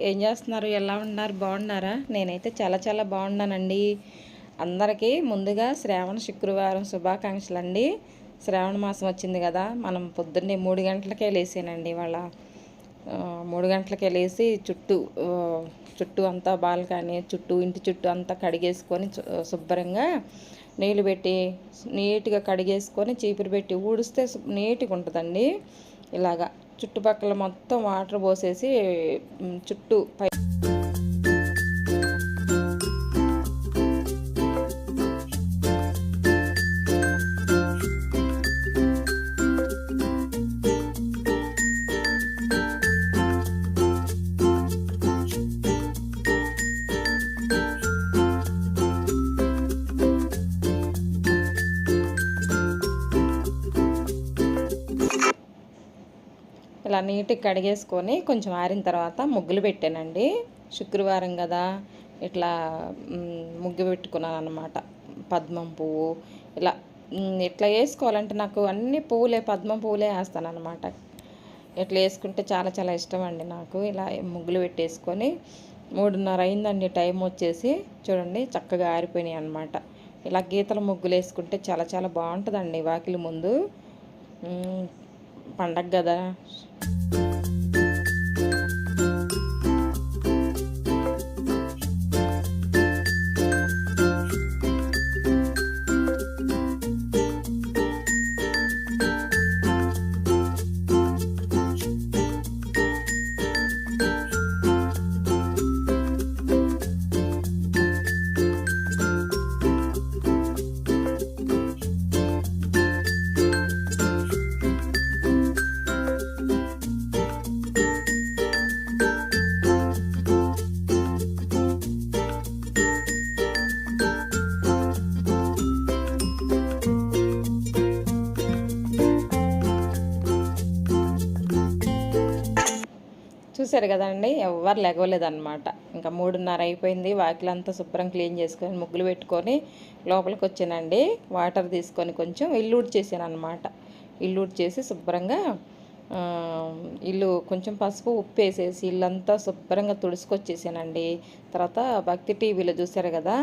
ఏం చేస్తున్నారు? ఎలా ఉన్నారు? బాగున్నారా? నేనైతే చాలా చాలా బాగున్నానండి. అందరికీ ముందుగా శ్రావణ శుక్రవారం శుభాకాంక్షలు అండి. శ్రావణ మాసం వచ్చింది కదా, మనం పొద్దున్నే 3 గంటలకే లేసానండి. ఇవాళ 3 గంటలకే లేచి చుట్టూ అంతా బాల్కనీ చుట్టూ ఇంటి చుట్టూ అంతా కడిగేసుకొని శుభ్రంగా నీళ్ళు పెట్టి నీట్గా కడిగేసుకొని చీపురు పెట్టి ఊడిస్తే నీట్గా ఉంటుందండి. ఇలాగా చుట్టుపక్కల మొత్తం వాటర్ పోసేసి చుట్టూ ఇలా నీట్గా కడిగేసుకొని కొంచెం ఆరిన తర్వాత ముగ్గులు పెట్టానండి. శుక్రవారం కదా, ఇట్లా ముగ్గు పెట్టుకున్నాను అన్నమాట. పద్మం పువ్వు ఇట్లా వేసుకోవాలంటే నాకు అన్ని పువ్వులే, పద్మం పువ్వులే వేస్తాను అనమాట. ఇట్లా వేసుకుంటే చాలా చాలా ఇష్టం అండి నాకు. ఇలా ముగ్గులు పెట్టేసుకొని 3:30 అయిందండి టైం వచ్చేసి. చూడండి చక్కగా ఆరిపోయినాయి అన్నమాట. ఇలా గీతల ముగ్గులు వేసుకుంటే చాలా చాలా బాగుంటుందండి. వాకిలి ముందు పండగ కదా. చూసారు కదండి, ఎవరు లెగవలేదన్నమాట. ఇంకా 3:30 అయిపోయింది. వాకిలంతా శుభ్రం క్లీన్ చేసుకొని ముగ్గులు పెట్టుకొని లోపలికి వచ్చానండి. వాటర్ తీసుకొని కొంచెం ఇల్లు ఊడ్చేసాను అనమాట. ఇల్లు ఊడ్చేసి శుభ్రంగా ఇల్లు కొంచెం పసుపు ఉప్పు వేసేసి ఇల్లంతా శుభ్రంగా తుడుచుకొచ్చేసానండి. తర్వాత భక్తి టీవీలో చూసారు కదా,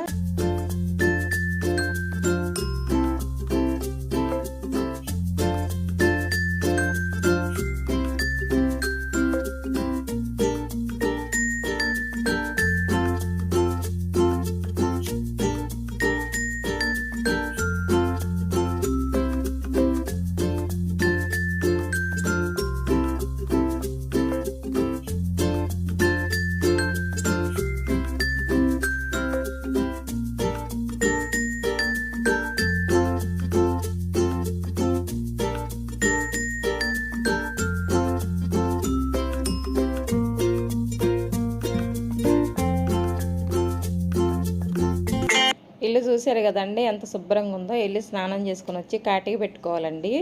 ఇల్లు చూసారు కదండి ఎంత శుభ్రంగా ఉందో. వెళ్ళి స్నానం చేసుకొని వచ్చి కాటికి పెట్టుకోవాలండి.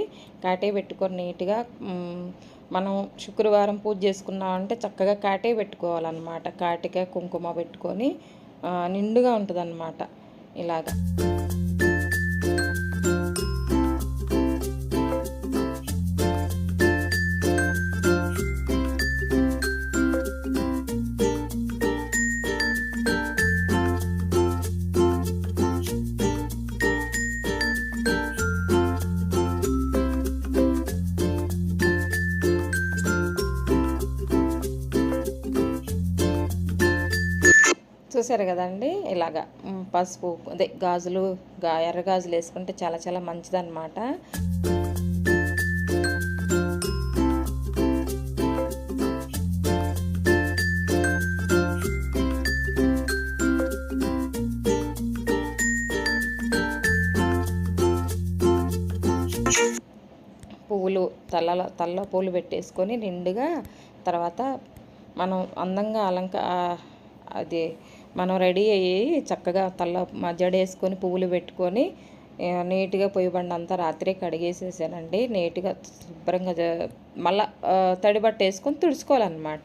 కాటికి పెట్టుకొని నీట్గా మనం శుక్రవారం పూజ చేసుకున్నామంటే చక్కగా కాటికి పెట్టుకోవాలన్నమాట. కాటిక కుంకుమ పెట్టుకొని నిండుగా ఉంటుందన్నమాట ఇలాగా. చూసారు కదండి, ఇలాగా పసుపు అదే గాజులు ఎర్ర గాజులు వేసుకుంటే చాలా చాలా మంచిదన్నమాట. పువ్వులు తల్ల పూలు పెట్టేసుకొని నిండుగా తర్వాత మనం అందంగా అది మనం రెడీ అయ్యి చక్కగా జడేసుకొని పువ్వులు పెట్టుకొని నీట్గా పొయ్యి బండి అంతా రాత్రే కడిగేసేసానండి. నీట్గా శుభ్రంగా మళ్ళీ తడి బట్ట వేసుకొని తుడుచుకోవాలన్నమాట.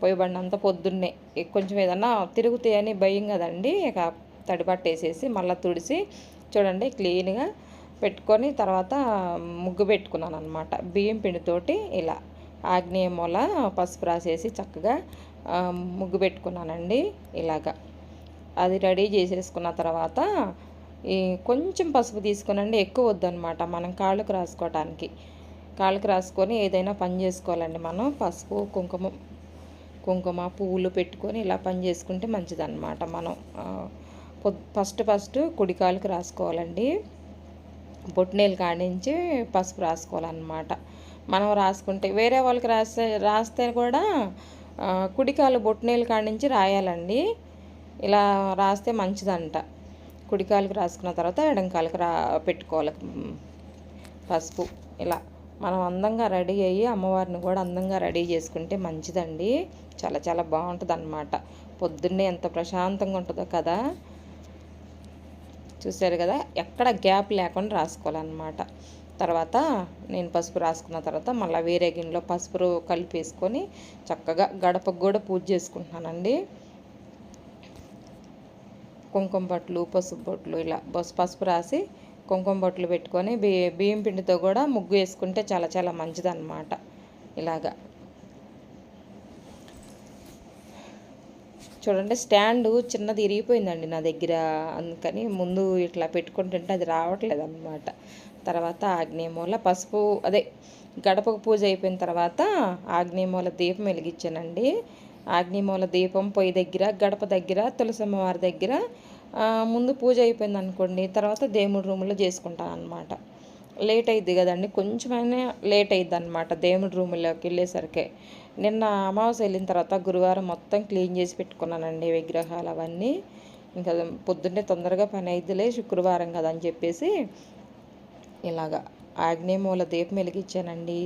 పొయ్యి బండి అంతా పొద్దున్నే కొంచెం ఏదన్నా తిరుగుతాయని భయం కదండి. ఇక తడి బట్ట వేసేసి మళ్ళీ తుడిసి చూడండి క్లీన్గా పెట్టుకొని తర్వాత ముగ్గు పెట్టుకున్నాను అనమాట. బియ్యం పిండితోటి ఇలా ఆగ్నేయ మూల పసుపు రాసేసి చక్కగా ముగ్గు పెట్టుకున్నానండి. ఇలాగా అది రెడీ చేసేసుకున్న తర్వాత ఈ కొంచెం పసుపు తీసుకునండి, ఎక్కువ వద్దనమాట మనం కాళ్ళకు రాసుకోవటానికి. కాళ్ళకు రాసుకొని ఏదైనా పని చేసుకోవాలండి మనం. పసుపు కుంకుమ పువ్వులు పెట్టుకొని ఇలా పని చేసుకుంటే మంచిదన్నమాట. మనం ఫస్ట్ కుడికాలుకి రాసుకోవాలండి. బొట్టినేలు కాడించి పసుపు రాసుకోవాలన్నమాట. మనం రాసుకుంటే వేరే వాళ్ళకి రాస్తే కూడా కుడికాలు బొట్టినేలు కాడించి రాయాలండి. ఇలా రాస్తే మంచిదంట. కుడికాలుకి రాసుకున్న తర్వాత ఎడంకాలుకి పెట్టుకోవాలి పసుపు. ఇలా మనం అందంగా రెడీ అయ్యి అమ్మవారిని కూడా అందంగా రెడీ చేసుకుంటే మంచిదండి. చాలా చాలా బాగుంటుంది అన్నమాట. పొద్దున్నే ఎంత ప్రశాంతంగా ఉంటుందో కదా. చూసారు కదా, ఎక్కడ గ్యాప్ లేకుండా రాసుకోవాలన్నమాట. తర్వాత నేను పసుపు రాసుకున్న తర్వాత మళ్ళీ వేరే గిన్నెలో పసుపు కలిపేసుకొని చక్కగా గడపకు కూడా పూజ చేసుకుంటున్నానండి. కుంకుమ బొట్లు, పసుపు బొట్లు ఇలా పసుపు రాసి కుంకుమ బొట్లు పెట్టుకొని బియ్యం పిండితో కూడా ముగ్గు వేసుకుంటే చాలా చాలా మంచిదన్నమాట. ఇలాగా చూడండి, స్టాండు చిన్నది ఇరిగిపోయిందండి నా దగ్గర. అందుకని ముందు ఇట్లా పెట్టుకుంటుంటే అది రావట్లేదు అన్నమాట. తర్వాత ఆగ్నేయమూల పసుపు గడపకు పూజ అయిపోయిన తర్వాత ఆగ్నేయమూల దీపం వెలిగించానండి. ఆగ్నేయమూల దీపం పొయ్యి దగ్గర, గడప దగ్గర, తులసమ్మ వారి దగ్గర ముందు పూజ అయిపోయింది అనుకోండి, తర్వాత దేవుడి రూములో చేసుకుంటాను అనమాట. లేట్ అయింది కదండి, కొంచెమైనా లేట్ అయింది అనమాట దేవుడి రూములోకి వెళ్ళేసరికి. నిన్న అమావాస్య వెళ్ళిన తర్వాత గురువారం మొత్తం క్లీన్ చేసి పెట్టుకున్నానండి విగ్రహాలు అవన్నీ. ఇంకా పొద్దున్నే తొందరగా పని అయిద్దిలే, శుక్రవారం కదా అని చెప్పేసి ఇలాగా ఆగ్నేయమూల దీపం వెలిగించానండి.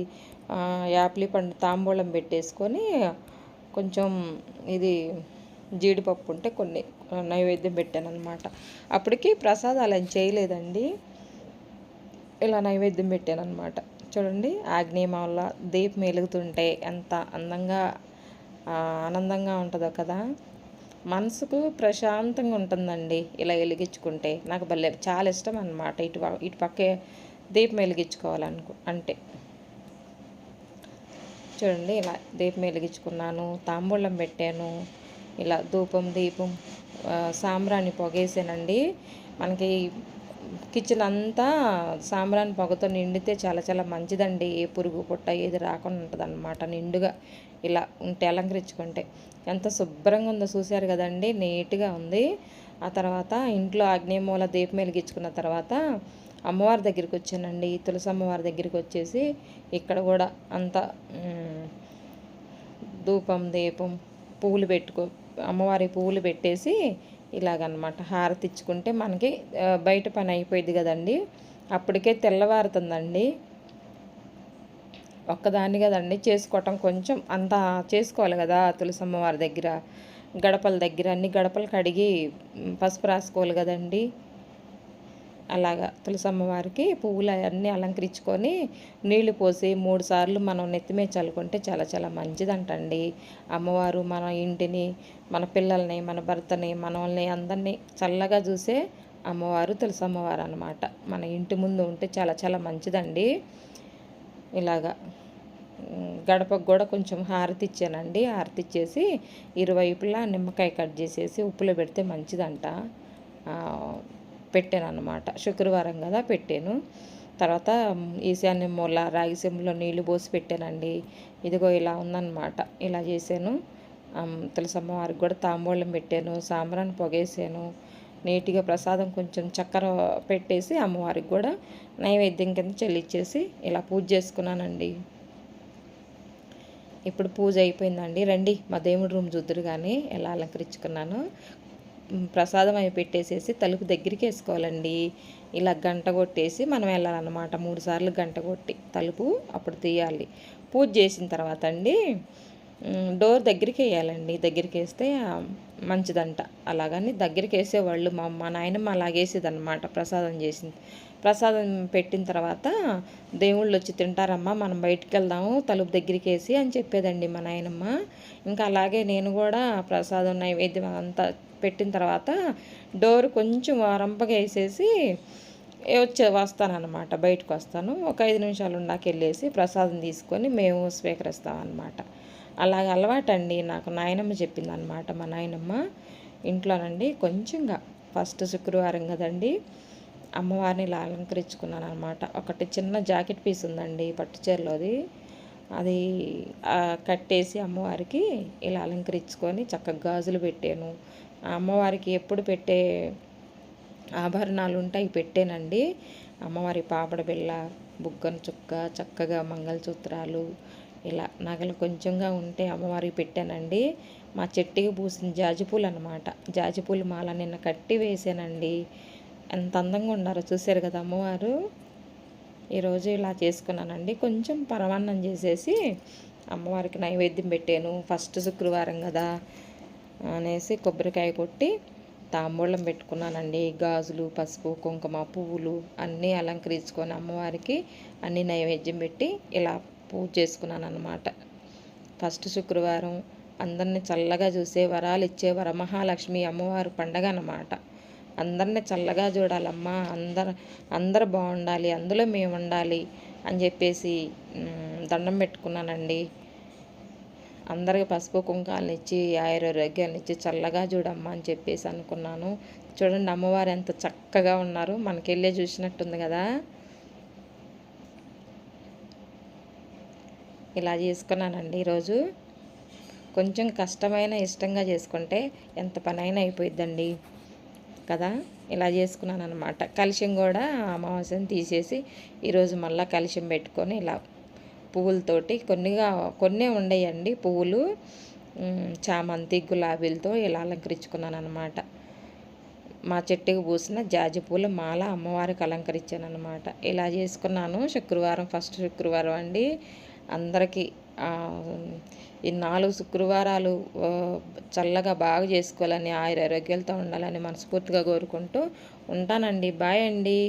యాప్లి పండు తాంబూలం పెట్టేసుకొని కొంచెం ఇది జీడిపప్పు ఉంటే కొన్ని నైవేద్యం పెట్టాను అనమాట. అప్పటికి ప్రసాదాలు ఏం చేయలేదండి, ఇలా నైవేద్యం పెట్టాను అనమాట. చూడండి, ఆగ్నేయమూల దీపం వెలుగుతుంటే ఎంత అందంగా ఆనందంగా ఉంటుందో కదా. మనసుకు ప్రశాంతంగా ఉంటుందండి ఇలా వెలిగించుకుంటే. నాకు చాలా ఇష్టం అన్నమాట ఇటు పక్కే దీపం వెలిగించుకోవాలంటే. చూడండి, ఇలా దీపం వెలిగించుకున్నాను, తాంబూలం పెట్టాను, ఇలా ధూపం దీపం సాంబ్రాణి పొగేసానండి. మనకి కిచెన్ అంతా సాంబ్రాణి పొగతో నిండితే చాలా చాలా మంచిదండి. ఏ పురుగు పుట్ట ఏది రాకుండా ఉంటుంది అన్నమాట. నిండుగా ఇలా ఉంటే అలంకరించుకుంటే ఎంత శుభ్రంగా ఉందో చూశారు కదండి, నీట్గా ఉంది. ఆ తర్వాత ఇంట్లో ఆగ్నేయమూల దీపం వెలిగించుకున్న తర్వాత అమ్మవారి దగ్గరికి వచ్చానండి. తులసమ్మవారి దగ్గరికి వచ్చేసి ఇక్కడ కూడా అంతా ధూపం దీపం పువ్వులు అమ్మవారి పువ్వులు పెట్టేసి ఇలాగనమాట హారతి ఇచ్చుకుంటే మనకి బయట పని అయిపోయింది కదండి. అప్పటికే తెల్లవారుతుందండి. ఒక్కదాన్ని కదండి చేసుకోవటం, కొంచెం అంతా చేసుకోవాలి కదా. తులసమ్మవారి దగ్గర గడపల దగ్గర అన్ని గడపలు కడిగి పసుపు రాసుకోవాలి కదండి. అలాగా తులసమ్మవారికి పువ్వులు అన్నీ అలంకరించుకొని నీళ్లు పోసి 3 సార్లు మనం నెత్తిమే చల్లుకుంటే చాలా చాలా మంచిదంటండి. అమ్మవారు మన ఇంటిని, మన పిల్లల్ని, మన భర్తని, మనల్ని అందరినీ చల్లగా చూసే అమ్మవారు తులసమ్మవారు అనమాట. మన ఇంటి ముందు ఉంటే చాలా చాలా మంచిదండి. ఇలాగా గడపకు కూడా కొంచెం హారతి ఇచ్చానండి. హారతి ఇచ్చేసి ఇరువైపులా నిమ్మకాయ కట్ చేసేసి ఉప్పులో పెడితే మంచిదంట పెట్టాను అనమాట. శుక్రవారం కదా పెట్టాను. తర్వాత ఈశాన్య మూల రాగి చెంబులో నీళ్లు పోసి పెట్టానండి. ఇదిగో ఇలా ఉందన్నమాట. ఇలా చేశాను. తులసమ్మవారికి కూడా తాంబూలం పెట్టాను, సాంబ్రాన్ని పొగేసాను, నీట్గా ప్రసాదం కొంచెం చక్కెర పెట్టేసి అమ్మవారికి కూడా నైవేద్యం కింద చెల్లిచ్చేసి ఇలా పూజ చేసుకున్నానండి. ఇప్పుడు పూజ అయిపోయిందండి. రండి మా దేవుడి రూమ్ చూద్దరు కానీ ఎలా అలంకరించుకున్నాను. ప్రసాదం అవి పెట్టేసేసి తలుపు దగ్గరికి వేసుకోవాలండి. ఇలా గంట కొట్టేసి మనం వెళ్ళాలన్నమాట. 3 సార్లు గంట కొట్టి తలుపు అప్పుడు తీయాలి. పూజ చేసిన తర్వాత అండి డోర్ దగ్గరికి వేయాలండి. దగ్గరికి వేస్తే మంచిదంట. అలాగని దగ్గరికి వేసేవాళ్ళు. మా నాయనమ్మ అలాగేసేదన్నమాట. ప్రసాదం పెట్టిన తర్వాత దేవుళ్ళు వచ్చి తింటారమ్మా, మనం బయటికి వెళ్దాము తలుపు దగ్గరికి వేసి అని చెప్పేదండి మా నాయనమ్మ. ఇంకా అలాగే నేను కూడా ప్రసాదం నైవేద్యం అంతా పెట్టిన తర్వాత డోర్ కొంచెం రంపగా వేసేసి వస్తానన్నమాట. బయటకు వస్తాను. ఒక 5 నిమిషాలు ఉన్నాక వెళ్ళేసి ప్రసాదం తీసుకొని మేము స్వీకరిస్తామన్నమాట. అలాగ అలవాటండి నాకు. నాయనమ్మ చెప్పిందనమాట. మా నాయనమ్మ ఇంట్లోనండి కొంచెంగా ఫస్ట్ శుక్రవారం కదండి, అమ్మవారిని ఇలా అలంకరించుకున్నాను అనమాట. ఒకటి చిన్న జాకెట్ పీస్ ఉందండి పట్టు చీరలోది, అది కట్టేసి అమ్మవారికి ఇలా అలంకరించుకొని చక్కగా గాజులు పెట్టాను. అమ్మవారికి ఎప్పుడు పెట్టే ఆభరణాలు ఉంటాయి పెట్టానండి. అమ్మవారి పాపడ బిళ్ళ, బుగ్గన చుక్క, చక్కగా మంగళసూత్రాలు, ఇలా నగలు కొంచెంగా ఉంటే అమ్మవారికి పెట్టానండి. మా చెట్టుకి పూసిన జాజిపూలు అనమాట. జాజిపూలు మాల నిన్న కట్టి వేసానండి. ఎంత అందంగా ఉన్నారో చూశారు కదా అమ్మవారు. ఈరోజు ఇలా చేసుకున్నానండి. కొంచెం పరమాన్నం చేసేసి అమ్మవారికి నైవేద్యం పెట్టాను. ఫస్ట్ శుక్రవారం కదా అనేసి కొబ్బరికాయ కొట్టి తాంబూలం పెట్టుకున్నానండి. గాజులు, పసుపు, కుంకుమ, పువ్వులు అన్నీ అలంకరించుకొని అమ్మవారికి అన్నీ నైవేద్యం పెట్టి ఇలా పూజ చేసుకున్నాను అనమాట. ఫస్ట్ శుక్రవారం అందరిని చల్లగా చూసే వరాలు ఇచ్చే వరమహాలక్ష్మి అమ్మవారు పండగ అన్నమాట. అందరిని చల్లగా చూడాలమ్మా, అందరు బాగుండాలి, అందులో మేము ఉండాలి అని చెప్పేసి దండం పెట్టుకున్నానండి. అందరికి పసుపు కుంకాలను ఇచ్చి ఆయురారోగ్యాన్ని ఇచ్చి చల్లగా చూడమ్మా అని చెప్పేసి అనుకున్నాను. చూడండి అమ్మవారు ఎంత చక్కగా ఉన్నారు, మనకెళ్ళే చూసినట్టుంది కదా. ఇలా చేసుకున్నానండి ఈరోజు. కొంచెం కష్టమైన ఇష్టంగా చేసుకుంటే ఎంత పనైనా అయిపోయిద్దండి కదా. ఇలా చేసుకున్నాను అనమాట. కలశం కూడా అమావాస్యను తీసేసి ఈరోజు మళ్ళీ కలశం పెట్టుకొని ఇలా పువ్వులతోటి కొన్నే ఉండేయండి పువ్వులు, చామంతి, గులాబీలతో ఇలా అలంకరించుకున్నాను అనమాట. మా చెట్టుకు పూసిన జాజి పూల మాల అమ్మవారికి అలంకరించాను అనమాట. ఇలా చేసుకున్నాను శుక్రవారం, ఫస్ట్ శుక్రవారం అండి. అందరికీ ఈ 4 శుక్రవారాలు చల్లగా బాగా చేసుకోవాలని, ఆరోగ్యాలతో ఉండాలని మనస్ఫూర్తిగా కోరుకుంటూ ఉంటానండి. బాయ్ అండి.